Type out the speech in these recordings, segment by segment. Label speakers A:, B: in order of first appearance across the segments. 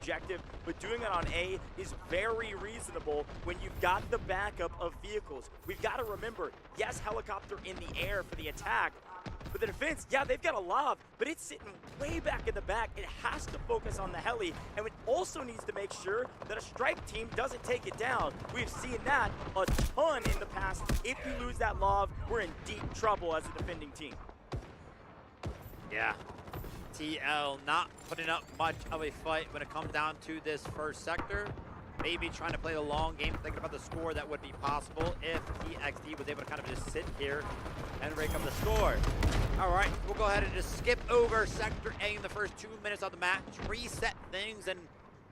A: objective, but doing it on A is very reasonable when you've got the backup of vehicles. We've got to remember, yes, helicopter in the air for the attack, but the defense, yeah, they've got a lob, but it's sitting way back in the back. It has to focus on the heli, and it also needs to make sure that a strike team doesn't take it down. We've seen that a ton in the past. If you lose that lob, we're in deep trouble as a defending team.
B: Yeah. TL not putting up much of a fight when it comes down to this first sector. Maybe trying to play the long game, thinking about the score that would be possible if TXD was able to kind of just sit here and break up the score. All right, we'll go ahead and just skip over Sector A in the first 2 minutes of the match, reset things, and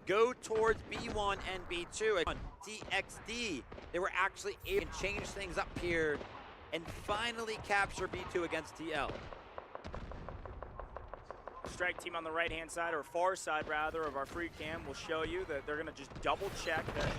B: go towards B1 and B2. On TXD, they were actually able to change things up here and finally capture B2 against TL.
A: Strike team on the right-hand side, or far side rather, of our free cam will show you that they're going to just double check that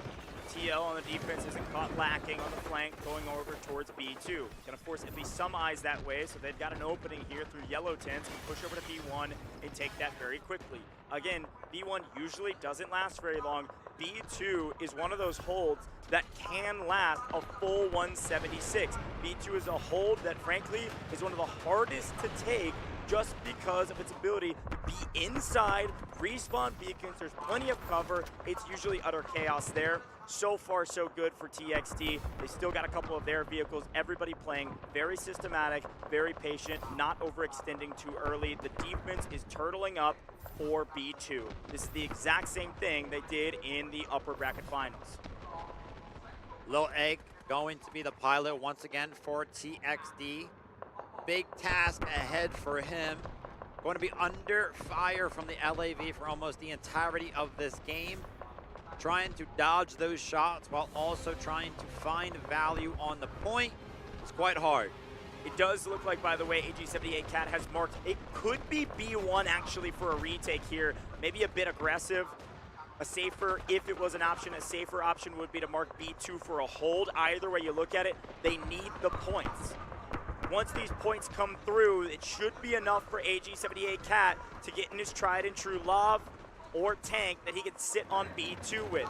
A: TL on the defense isn't caught lacking on the flank going over towards B2. Going to force at least some eyes that way, so they've got an opening here through yellow tents and push over to B1 and take that very quickly. Again, B1 usually doesn't last very long. B2 is one of those holds that can last a full 176. B2 is a hold that frankly is one of the hardest to take just because of its ability to be inside, respawn beacons, there's plenty of cover, it's usually utter chaos there. So far so good for TXD. They still got a couple of their vehicles, everybody playing very systematic, very patient, not overextending too early. The defense is turtling up for B2. This is the exact same thing they did in the upper bracket finals.
B: Lil Egg going to be the pilot once again for TXD. Big task ahead for him. Going to be under fire from the LAV for almost the entirety of this game. Trying to dodge those shots while also trying to find value on the point. It's quite hard.
A: It does look like, by the way, AG78 Cat has marked, it could be B1 actually for a retake here. Maybe a bit aggressive. A safer, if it was an option, a safer option would be to mark B2 for a hold. Either way you look at it, they need the points. Once these points come through, it should be enough for AG78 Cat to get in his tried and true lob or tank that he can sit on B2 with.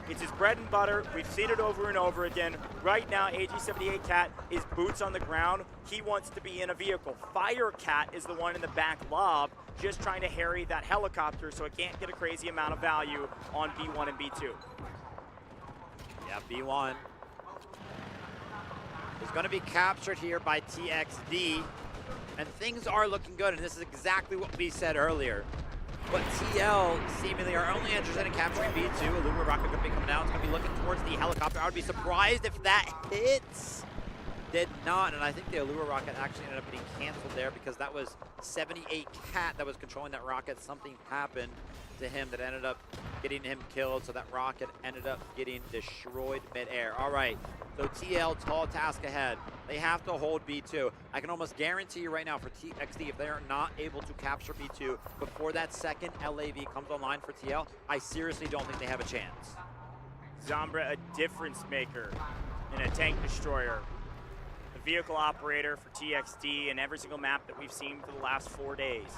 A: It's his bread and butter. We've seen it over and over again. Right now, AG78 Cat is boots on the ground. He wants to be in a vehicle. Fire Cat is the one in the back lob, just trying to harry that helicopter so it can't get a crazy amount of value on B1 and B2.
B: Yeah, B1 is going to be captured here by TXD, and things are looking good, and this is exactly what we said earlier. But TL seemingly are only interested in capturing B2. Illuma rocket going to be coming out. It's going to be looking towards the helicopter. I would be surprised if that hits. Did not, and I think the Allure rocket actually ended up being canceled there because that was 78 Cat that was controlling that rocket. Something happened to him that ended up getting him killed, so that rocket ended up getting destroyed midair. All right, so TL, tall task ahead. They have to hold B2. I can almost guarantee you right now for TXD, if they are not able to capture B2 before that second LAV comes online for TL, I seriously don't think they have a chance.
A: Zombra, a difference maker in a tank destroyer. The vehicle operator for TXD in every single map that we've seen for the last 4 days.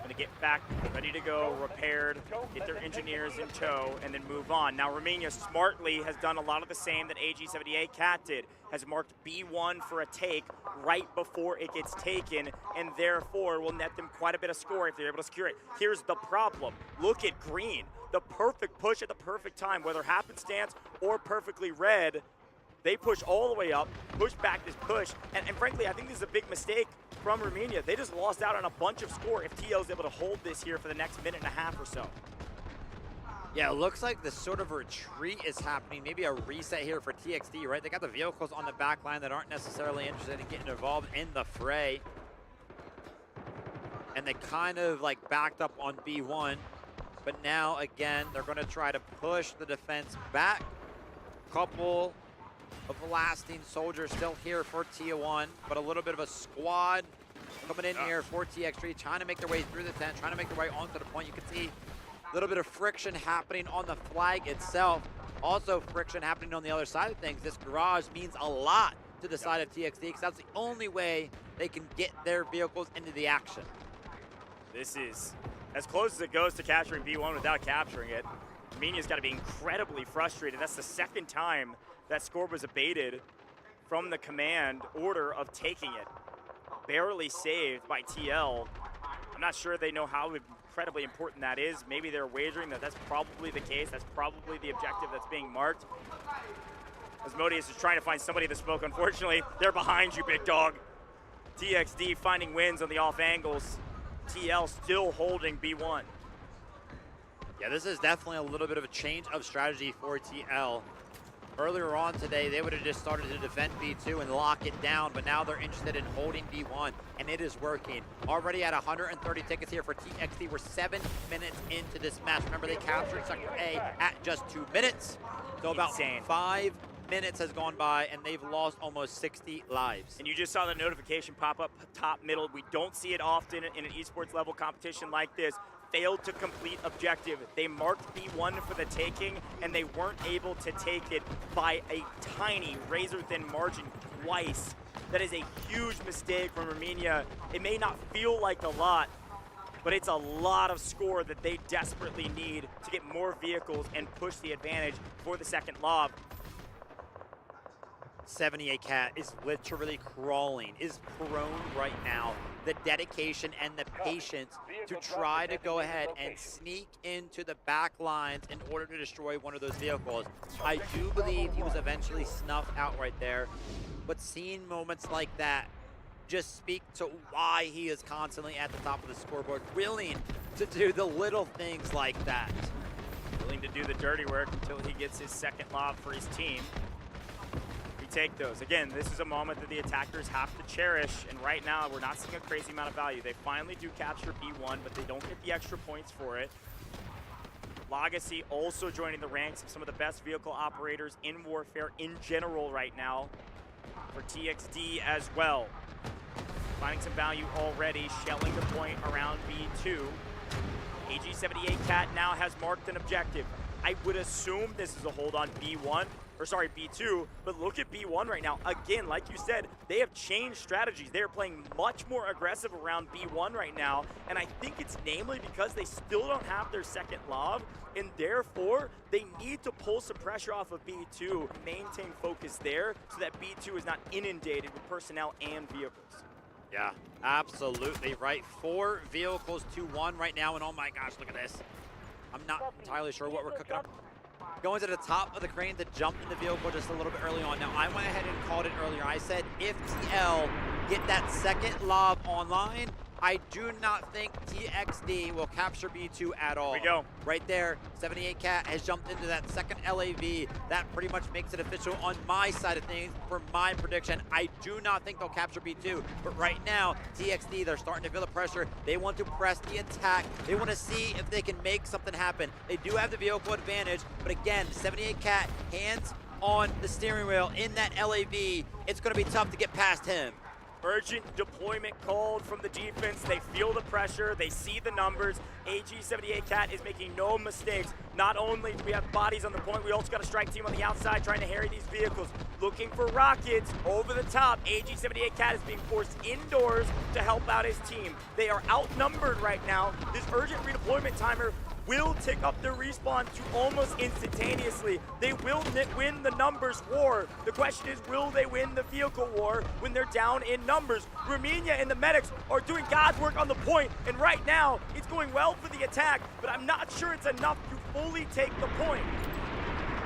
A: Gonna get back, ready to go, repaired, get their engineers in tow, and then move on. Now, Romania smartly has done a lot of the same that AG78 Cat did, has marked B1 for a take right before it gets taken, and therefore will net them quite a bit of score if they're able to secure it. Here's the problem. Look at green. The perfect push at the perfect time, whether happenstance or perfectly read. They push all the way up, push back this push, and frankly, I think this is a big mistake from Romania. They just lost out on a bunch of score if TL is able to hold this here for the next minute and a half or so.
B: Yeah, it looks like this sort of retreat is happening, maybe a reset here for TXD, right? They got the vehicles on the back line that aren't necessarily interested in getting involved in the fray. And they kind of like backed up on B1, but now again, they're gonna try to push the defense back. Couple of lasting soldiers still here for T1, but a little bit of a squad coming in here for TX3, trying to make their way through the tent, trying to make their way onto the point. You can see a little bit of friction happening on the flag itself. Also friction happening on the other side of things. This garage means a lot to the side of TXD because that's the only way they can get their vehicles into the action.
A: This is as close as it goes to capturing B1 without capturing it. Armenia's got to be incredibly frustrated. That's the second time that score was abated from the command order of taking it. Barely saved by TL. I'm not sure they know how incredibly important that is. Maybe they're wagering that that's probably the case. That's probably the objective that's being marked. Asmodeus is trying to find somebody to smoke. Unfortunately, they're behind you, big dog. TXD finding wins on the off angles. TL still holding B1.
B: Yeah, this is definitely a little bit of a change of strategy for TL. Earlier on today, they would have just started to defend B2 and lock it down, but now they're interested in holding B1, and it is working. Already at 130 tickets here for TXD. We're 7 minutes into this match. Remember, they captured Sector A at just 2 minutes. So about
A: Insane.
B: 5 minutes has gone by, and they've lost almost 60 lives.
A: And you just saw the notification pop up top middle. We don't see it often in an esports level competition like this. Failed to complete objective. They marked B1 for the taking, and they weren't able to take it by a tiny, razor-thin margin twice. That is a huge mistake from Armenia. It may not feel like a lot, but it's a lot of score that they desperately need to get more vehicles and push the advantage for the second lob.
B: 78 Cat is literally crawling, is prone right now. The dedication and the patience to try to go ahead and sneak into the back lines in order to destroy one of those vehicles. I do believe he was eventually snuffed out right there, but seeing moments like that just speak to why he is constantly at the top of the scoreboard, willing to do the little things like that.
A: Willing to do the dirty work until he gets his second lob for his team. Take those. Again, this is a moment that the attackers have to cherish, and right now we're not seeing a crazy amount of value. They finally do capture B1, but they don't get the extra points for it. Legacy also joining the ranks of some of the best vehicle operators in Warfare in general right now for TXD as well. Finding some value already, shelling the point around B2. AG78 Cat now has marked an objective. I would assume this is a hold on B1, or sorry, B2, but look at B1 right now. Again, like you said, they have changed strategies. They are playing much more aggressive around B1 right now, and I think it's namely because they still don't have their second lob, and therefore, they need to pull some pressure off of B2, maintain focus there, so that B2 is not inundated with personnel and vehicles.
B: Yeah, absolutely right. 4 vehicles to 1 right now, and oh my gosh, look at this. I'm not entirely sure what we're cooking up. Going to the top of the crane to jump in the vehicle just a little bit early on. Now, I went ahead and called it earlier. I said if TL get that second lob online, I do not think TXD will capture B2 at all.
A: Here we go.
B: Right there, 78 Cat has jumped into that second LAV. That pretty much makes it official on my side of things for my prediction. I do not think they'll capture B2, but right now, TXD, they're starting to feel the pressure. They want to press the attack. They want to see if they can make something happen. They do have the vehicle advantage, but again, 78 Cat, hands on the steering wheel in that LAV. It's going to be tough to get past him.
A: Urgent deployment called from the defense. They feel the pressure. They see the numbers. AG78 Cat is making no mistakes. Not only do we have bodies on the point, we also got a strike team on the outside trying to harry these vehicles. Looking for rockets over the top. AG78 Cat is being forced indoors to help out his team. They are outnumbered right now. This urgent redeployment timer will tick up their respawn to almost instantaneously. They will win the numbers war. The question is, will they win the vehicle war when they're down in numbers? Romania and the medics are doing God's work on the point, and right now, it's going well for the attack, but I'm not sure it's enough to fully take the point.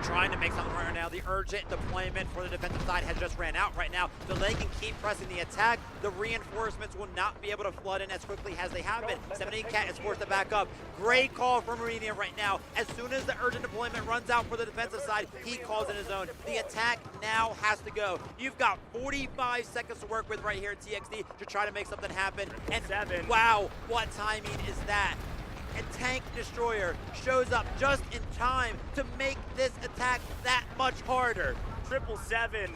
B: Trying to make something right now. The urgent deployment for the defensive side has just ran out right now, so they can keep pressing the attack. The reinforcements will not be able to flood in as quickly as they have been. 78 Cat is forced to back up. Great call from Armenia right now. As soon as the urgent deployment runs out for the defensive side, he calls in his own. The attack now has to go. You've got 45 seconds to work with right here at TXD to try to make something happen. And wow, what timing is that? A tank destroyer shows up just in time to make this attack that much harder.
A: 777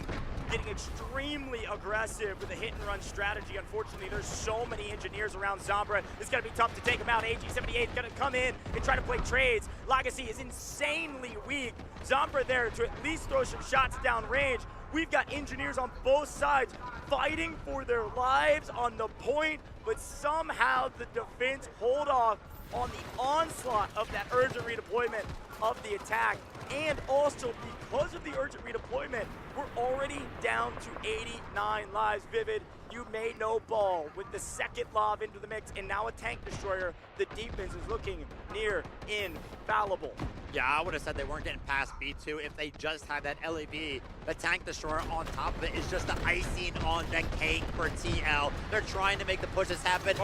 A: getting extremely aggressive with a hit and run strategy. Unfortunately, there's so many engineers around Zombra. It's gonna be tough to take him out. AG78 is gonna come in and try to play trades. Legacy is insanely weak. Zombra there to at least throw some shots down range. We've got engineers on both sides fighting for their lives on the point, but somehow the defense hold off on the onslaught of that urgent redeployment of the attack. And also, because of the urgent redeployment, we're already down to 89 lives. Vivid, you made no ball with the second lob into the mix, and now a tank destroyer. The defense is looking near infallible.
B: Yeah, I would have said they weren't getting past B2 if they just had that LAV. The tank destroyer on top of it is just the icing on the cake for TL. They're trying to make the pushes happen.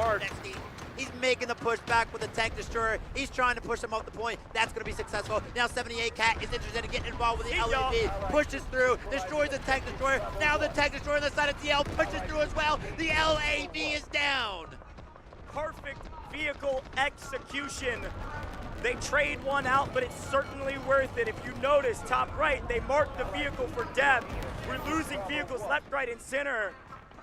B: He's making the push back with the tank destroyer. He's trying to push him off the point. That's going to be successful. Now 78 Cat is interested in getting involved with the LAV. Pushes through, destroys the tank destroyer. Now the tank destroyer on the side of TL pushes through as well. The LAV is down.
A: Perfect vehicle execution. They trade one out, but it's certainly worth it. If you notice, top right, they marked the vehicle for death. We're losing vehicles left, right, and center.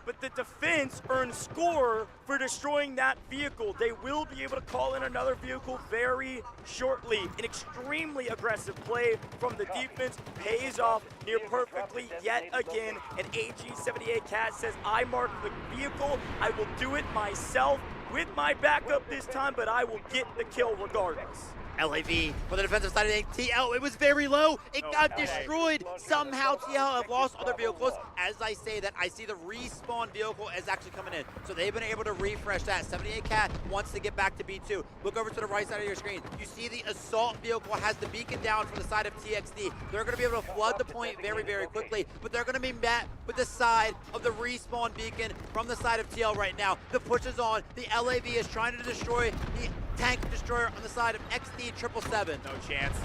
A: But the defense earned score for destroying that vehicle. They will be able to call in another vehicle very shortly. An extremely aggressive play from the defense pays off near perfectly yet again. And AG78 Cat says, I marked the vehicle. I will do it myself with my backup this time, but I will get the kill regardless.
B: LAV for the defensive side of the TL. It was very low. It got destroyed. Somehow TL have lost other vehicles. As I say that, I see the respawn vehicle is actually coming in. So they've been able to refresh that. 78 Cat wants to get back to B2. Look over to the right side of your screen. You see the assault vehicle has the beacon down from the side of TXD. They're going to be able to flood the point very, very quickly, but they're going to be met with the side of the respawn beacon from the side of TL right now. The push is on. The LAV is trying to destroy the tank destroyer on the side of XD777.
A: No chance.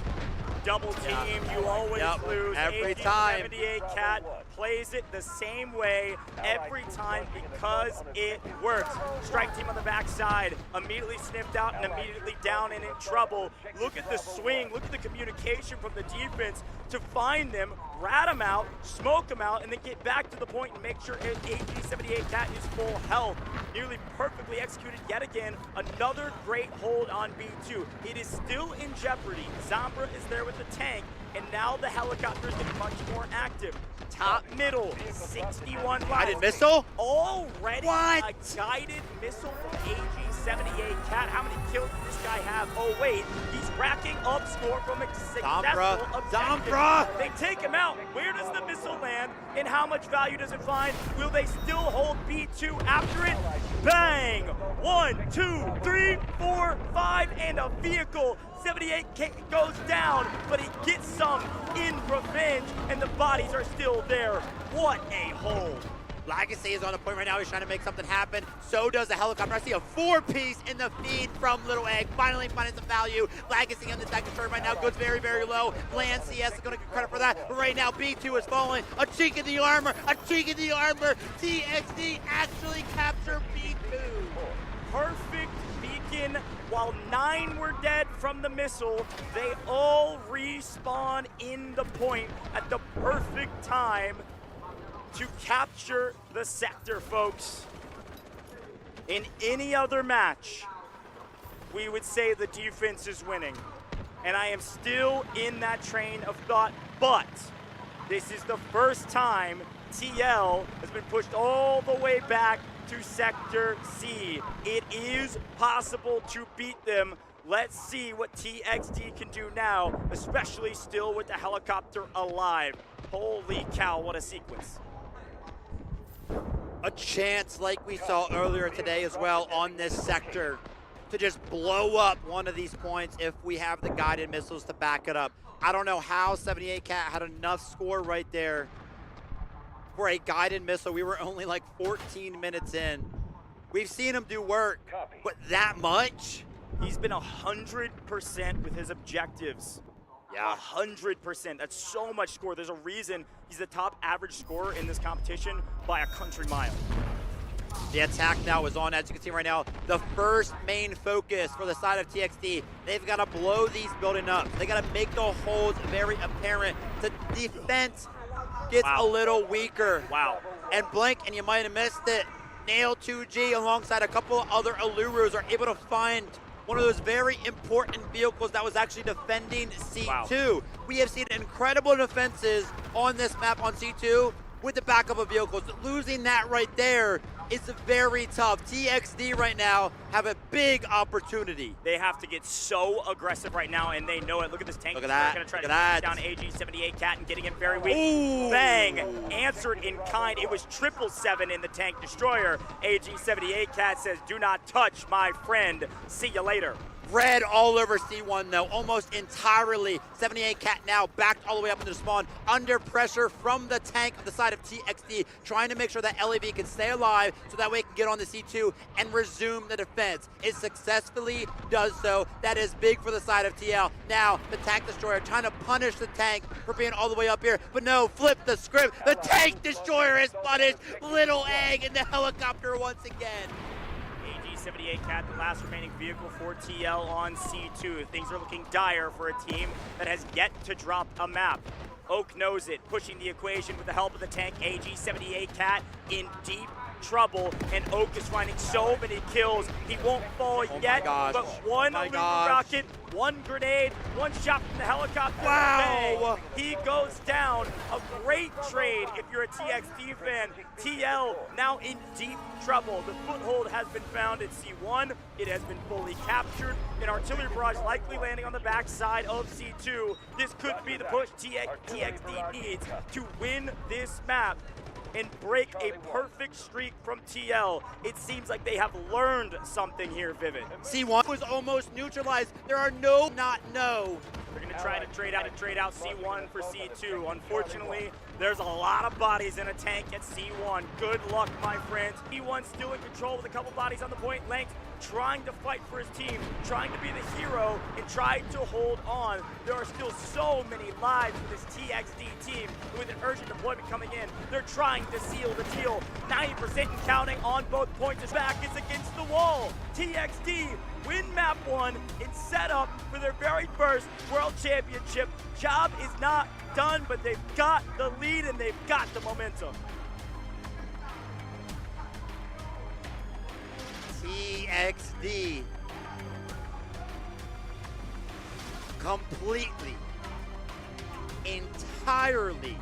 A: Double team, you always lose.
B: Every time.
A: 78 Cat plays it the same way every time because it works. Strike team on the backside, immediately sniffed out and immediately down and in trouble. Look at the swing, look at the communication from the defense to find them, rat them out, smoke them out, and then get back to the point and make sure AG78 Cat is full health. Nearly perfectly executed yet again. Another great hold on B2. It is still in jeopardy. Zambra is there with the tank, and now the helicopter is getting much more active. Top middle, 61 lives.
B: Guided missile?
A: Already
B: what?
A: A guided missile from AG78 Cat. How many kills does this guy have? Oh wait, he's racking up score from a successful objective. They take him out. Where does the missile land, and how much value does it find? Will they still hold B2 after it? Bang! 1, 2, 3, 4, 5, and a vehicle. 78 goes down, but he gets some in revenge, and the bodies are still there. What a hold.
B: Legacy is on the point right now. He's trying to make something happen. So does the helicopter. I see a 4-piece in the feed from Little Egg. Finally finding some value. Legacy on the second turn right now goes very, very low. Land CS is going to get credit for that. But right now, B2 is falling. A cheek in the armor. A cheek in the armor. TXD actually capture B2.
A: Perfect beacon. While 9 were dead from the missile, they all respawn in the point at the perfect time to capture the sector, folks. In any other match, we would say the defense is winning. And I am still in that train of thought, but this is the first time TL has been pushed all the way back to Sector C. It is possible to beat them. Let's see what TXD can do now, especially still with the helicopter alive. Holy cow, what a sequence.
B: A chance like we saw earlier today as well on this sector to just blow up one of these points if we have the guided missiles to back it up. I don't know how 78 Cat had enough score right there for a guided missile. We were only like 14 minutes in. We've seen him do work, but that much?
A: He's been 100% with his objectives.
B: Yeah.
A: 100%. That's so much score. There's a reason he's the top average scorer in this competition by a country mile.
B: The attack now is on, as you can see right now. The first main focus for the side of TXD, they've got to blow these buildings up. They got to make the holes very apparent. The defense gets a little weaker.
A: Wow.
B: And Blink, and you might have missed it, Nail 2G alongside a couple of other Alurus are able to find one of those very important vehicles that was actually defending C2. Wow. We have seen incredible defenses on this map on C2 with the backup of vehicles. Losing that right there is very tough. TXD right now have a big opportunity.
A: They have to get so aggressive right now, and they know it. Look at this tank.
B: Look at that.
A: Going to try
B: Look
A: to
B: at
A: take
B: that.
A: down AG78 Cat and getting it very weak.
B: Ooh.
A: Bang! Answered in kind. It was 777 in the tank destroyer. AG78 Cat says, "Do not touch my friend. See you later."
B: Red all over C1 though, almost entirely. 78 Cat now backed all the way up into the spawn, under pressure from the tank on the side of TXD, trying to make sure that LAV can stay alive so that way it can get on the C2 and resume the defense. It successfully does so. That is big for the side of TL. Now, the tank destroyer trying to punish the tank for being all the way up here, but no, flip the script. The tank destroyer is punished. Little Egg in the helicopter once again.
A: AG78 Cat, the last remaining vehicle for TL on C2. Things are looking dire for a team that has yet to drop a map. Oak knows it, pushing the equation with the help of the tank. AG78 Cat in deep trouble, and Oak is finding so many kills. He won't fall yet, but one Lumen rocket, one grenade, one shot from the helicopter.
B: Wow!
A: Bang. He goes down. A great trade if you're a TXD fan. TL now in deep trouble. The foothold has been found at C1. It has been fully captured. An artillery barrage likely landing on the backside of C2. This could be the push TXD needs to win this map and break a perfect streak from TL. It seems like they have learned something here, Vivid.
B: C1 was almost neutralized. There are no, not no.
A: They're going to try to trade out C1 for C2. Unfortunately, there's a lot of bodies in a tank at C1. Good luck, my friends. C1 still in control with a couple bodies on the point length, trying to fight for his team, trying to be the hero, and trying to hold on. There are still so many lives for this TXD team. With an urgent deployment coming in, they're trying to seal the deal. 90% and counting on both points. His back is against the wall. TXD win map 1 and set up for their very first World Championship. Job is not done, but they've got the lead and they've got the momentum.
B: TXD completely, entirely